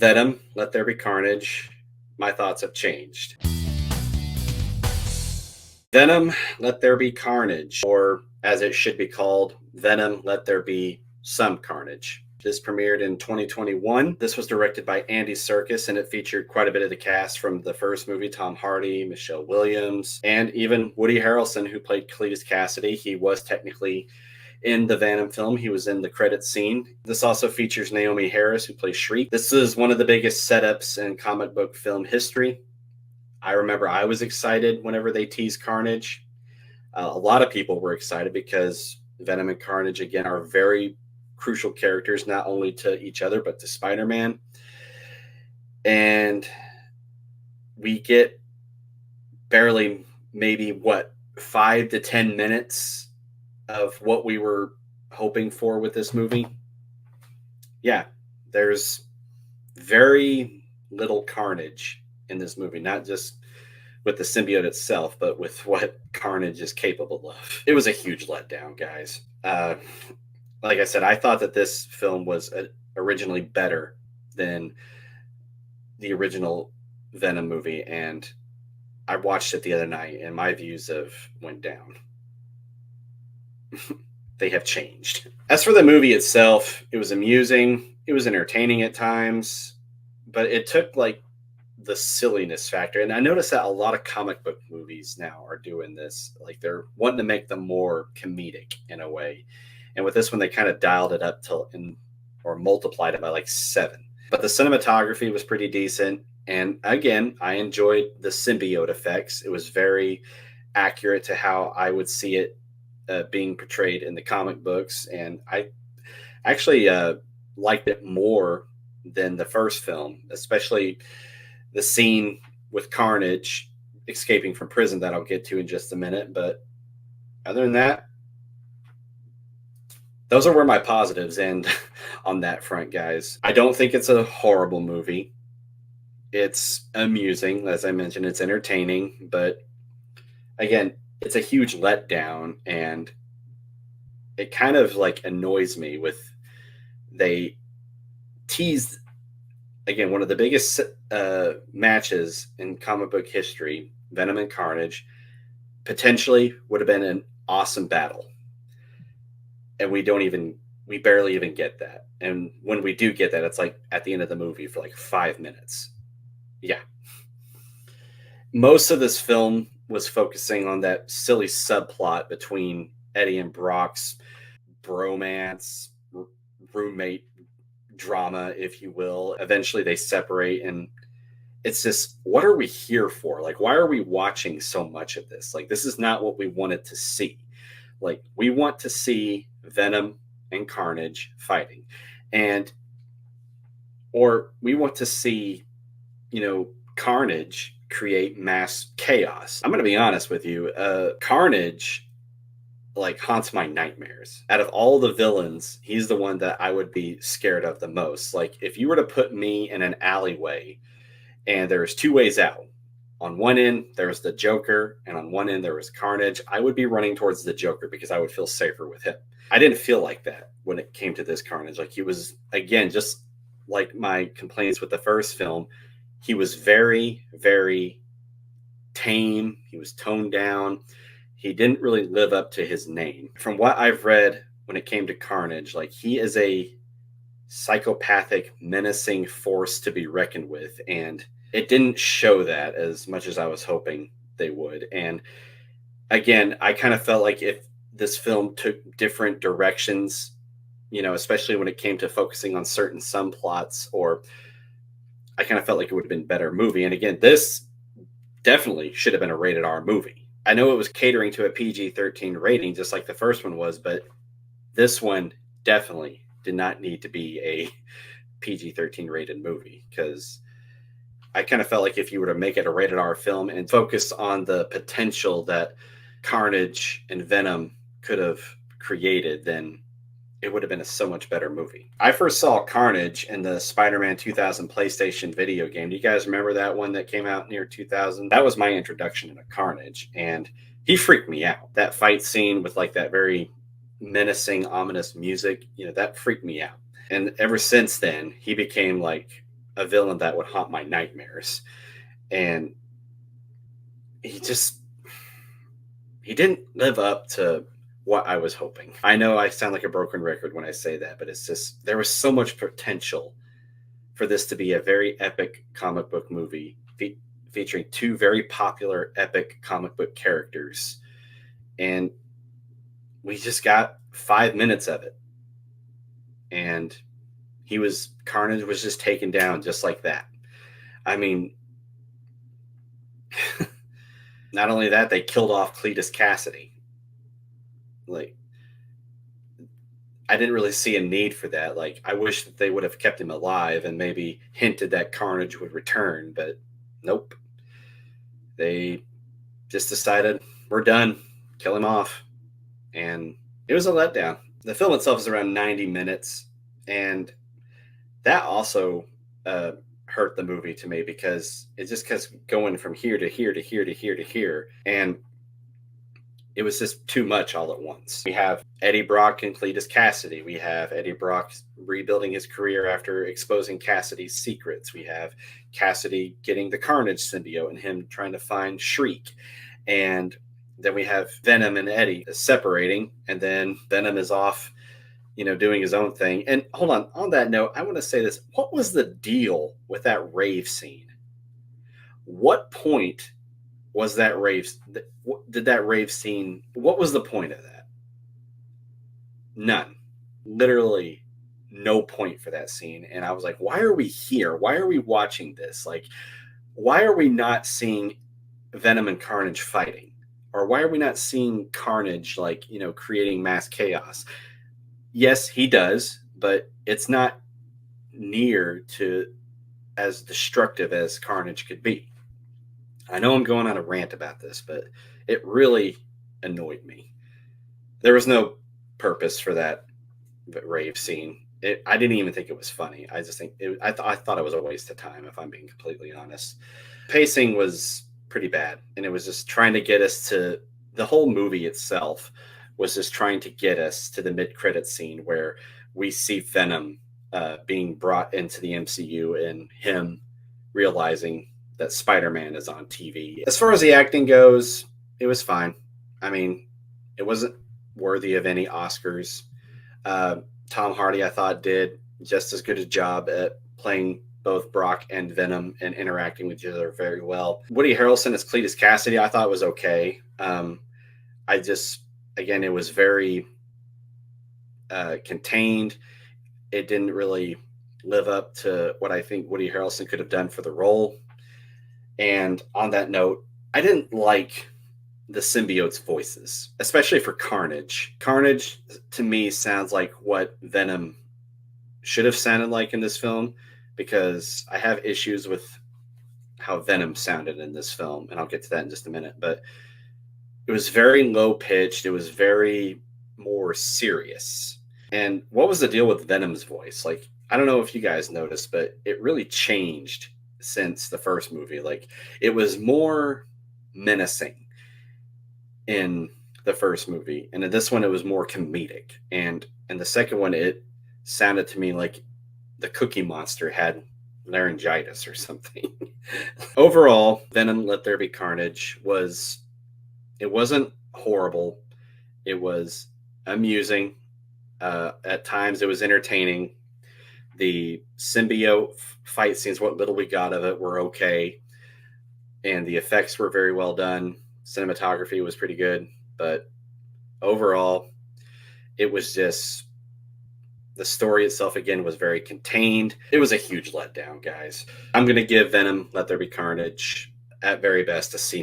Venom, Let There Be Carnage. My thoughts have changed. Venom, Let There Be Carnage, or as it should be called, Venom, Let There Be Some Carnage. This premiered in 2021. This was directed by Andy Serkis, and it featured quite a bit of the cast from the first movie: Tom Hardy, Michelle Williams, and even Woody Harrelson, who played Cletus Cassidy. He was technically in the Venom film. He was in the credits scene. This also features Naomi Harris, who plays Shriek. This is one of the biggest setups in comic book film history. I remember I was excited whenever they teased Carnage. A lot of people were excited because Venom and Carnage, again, are very crucial characters, not only to each other, but to Spider-Man. And we get barely maybe, 5 to 10 minutes of what we were hoping for with this movie. Yeah, there's very little carnage in this movie, not just with the symbiote itself, but with what Carnage is capable of. It was a huge letdown, guys. Like I said, I thought that this film was originally better than the original Venom movie, and I watched it the other night, and my views have went down. They have changed. As for the movie itself, it was amusing. It was entertaining at times, but it took the silliness factor. And I noticed that a lot of comic book movies now are doing this. Like, they're wanting to make them more comedic in a way. And with this one, they kind of dialed it up or multiplied it by 7. But the cinematography was pretty decent. And again, I enjoyed the symbiote effects. It was very accurate to how I would see it being portrayed in the comic books. And I actually liked it more than the first film, especially the scene with Carnage escaping from prison that I'll get to in just a minute. But other than that, those are where my positives end on that front, guys. I don't think it's a horrible movie. It's amusing. As I mentioned, it's entertaining. But again, it's a huge letdown. And it kind of annoys me with they teased, again, one of the biggest matches in comic book history, Venom and Carnage, potentially would have been an awesome battle. And we barely even get that. And when we do get that, it's at the end of the movie for 5 minutes. Yeah. Most of this film was focusing on that silly subplot between Eddie and Brock's bromance, roommate drama, if you will. Eventually they separate, and it's just, what are we here for? Why are we watching so much of this? This is not what we wanted to see. We want to see Venom and Carnage fighting, or we want to see, Carnage create mass chaos. I'm going to be honest with you. Carnage haunts my nightmares. Out of all the villains, he's the one that I would be scared of the most. If you were to put me in an alleyway and there's 2 ways out, on one end there's the Joker and on one end there was Carnage, I would be running towards the Joker because I would feel safer with him. I didn't feel like that when it came to this Carnage. He was, again, just like my complaints with the first film, he was very, very tame. He was toned down. He didn't really live up to his name. From what I've read when it came to Carnage, he is a psychopathic, menacing force to be reckoned with. And it didn't show that as much as I was hoping they would. And again, I kind of felt like if this film took different directions, especially when it came to focusing on certain subplots, or I kind of felt like it would have been a better movie. And again, this definitely should have been a rated R movie. I know it was catering to a PG-13 rating, just like the first one was, but this one definitely did not need to be a PG-13 rated movie, because I kind of felt like if you were to make it a rated R film and focus on the potential that Carnage and Venom could have created, then it would have been a so much better movie. I first saw Carnage in the Spider-Man 2000 PlayStation video game. Do you guys remember that one that came out near 2000? That was my introduction into Carnage, and he freaked me out. That fight scene with that very menacing, ominous music, that freaked me out. And ever since then, he became a villain that would haunt my nightmares. And he just he didn't live up to what I was hoping. I know I sound like a broken record when I say that, but it's just there was so much potential for this to be a very epic comic book movie featuring two very popular epic comic book characters, and we just got 5 minutes of it, and Carnage was just taken down just like that. I mean, not only that, they killed off Cletus Cassidy. Like, I didn't really see a need for that. Like, I wish that they would have kept him alive and maybe hinted that Carnage would return, but nope. They just decided, we're done, kill him off. And it was a letdown. The film itself is around 90 minutes, and that also hurt the movie to me because it just kept going from here to here to here to here to here. And it was just too much all at once. We have Eddie Brock and Cletus Cassidy. We have Eddie Brock rebuilding his career after exposing Cassidy's secrets. We have Cassidy getting the Carnage symbiote and him trying to find Shriek. And then we have Venom and Eddie separating, and then Venom is off, doing his own thing. And hold on that note, I want to say this. What was the deal with that rave scene? What point was that rave? Did that rave scene? What was the point of that? None. Literally no point for that scene. And I was like, why are we here? Why are we watching this? Like, why are we not seeing Venom and Carnage fighting? Or why are we not seeing Carnage, creating mass chaos? Yes, he does, but it's not near to as destructive as Carnage could be. I know I'm going on a rant about this, but it really annoyed me. There was no purpose for that rave scene. I didn't even think it was funny. I just think I thought it was a waste of time, if I'm being completely honest. Pacing was pretty bad, and it was just trying to get us to the whole movie itself was just trying to get us to the mid-credit scene where we see Venom being brought into the MCU and him realizing that Spider-Man is on TV. As far as the acting goes, it was fine. I mean, it wasn't worthy of any Oscars. Tom Hardy, I thought, did just as good a job at playing both Brock and Venom and interacting with each other very well. Woody Harrelson as Cletus Cassidy, I thought was okay. Again, it was very contained. It didn't really live up to what I think Woody Harrelson could have done for the role. And on that note, I didn't like the symbiotes' voices, especially for Carnage. Carnage, to me, sounds like what Venom should have sounded like in this film, because I have issues with how Venom sounded in this film, and I'll get to that in just a minute. But it was very low-pitched. It was very more serious. And what was the deal with Venom's voice? Like, I don't know if you guys noticed, but it really changed since the first movie. Like, it was more menacing in the first movie, and in this one it was more comedic, and in the second one it sounded to me like the Cookie Monster had laryngitis or something. Overall, Venom Let There Be Carnage wasn't horrible. It was amusing. At times it was entertaining. The symbiote fight scenes, what little we got of it, were okay. And the effects were very well done. Cinematography was pretty good. But overall, it was just, the story itself, again, was very contained. It was a huge letdown, guys. I'm going to give Venom Let There Be Carnage, at very best, a C-.